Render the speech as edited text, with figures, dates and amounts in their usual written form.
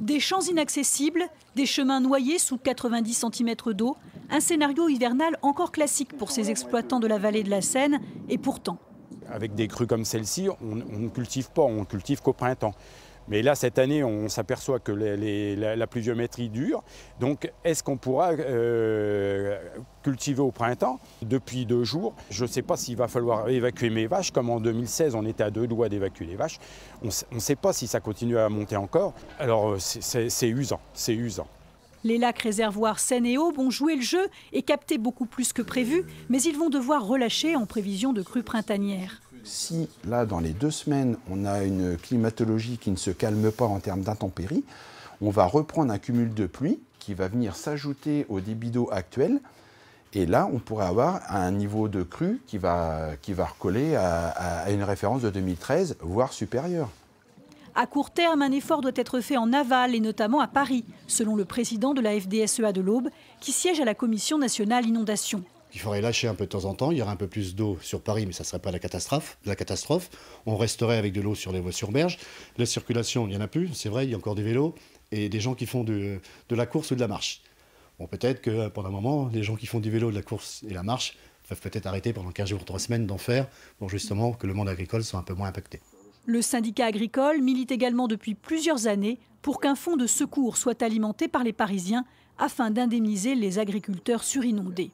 Des champs inaccessibles, des chemins noyés sous 90 cm d'eau, un scénario hivernal encore classique pour ces exploitants de la vallée de la Seine, et pourtant. Avec des crues comme celle-ci, on ne cultive pas, on ne cultive qu'au printemps. Mais là, cette année, on s'aperçoit que la pluviométrie dure. Donc, est-ce qu'on pourra cultiver au printemps? Depuis 2 jours, je ne sais pas s'il va falloir évacuer mes vaches. Comme en 2016, on était à 2 doigts d'évacuer les vaches. On ne sait pas si ça continue à monter encore. Alors, c'est usant, c'est usant. Les lacs réservoirs Seine et Aube ont joué le jeu et capté beaucoup plus que prévu, mais ils vont devoir relâcher en prévision de crues printanières. Si, là, dans les 2 semaines, on a une climatologie qui ne se calme pas en termes d'intempéries, on va reprendre un cumul de pluie qui va venir s'ajouter au débit d'eau actuel. Et là, on pourrait avoir un niveau de crue qui va recoller à une référence de 2013, voire supérieure. À court terme, un effort doit être fait en aval et notamment à Paris, selon le président de la FDSEA de l'Aube, qui siège à la Commission nationale inondation. Il faudrait lâcher un peu de temps en temps, il y aurait un peu plus d'eau sur Paris, mais ça ne serait pas la catastrophe. On resterait avec de l'eau sur les voies sur berge. La circulation, il n'y en a plus, c'est vrai, il y a encore des vélos et des gens qui font de la course ou de la marche. Bon, peut-être que pendant un moment, les gens qui font du vélo, de la course et la marche peuvent peut-être arrêter pendant 15 jours, 3 semaines d'en faire, pour justement que le monde agricole soit un peu moins impacté. Le syndicat agricole milite également depuis plusieurs années pour qu'un fonds de secours soit alimenté par les Parisiens afin d'indemniser les agriculteurs surinondés.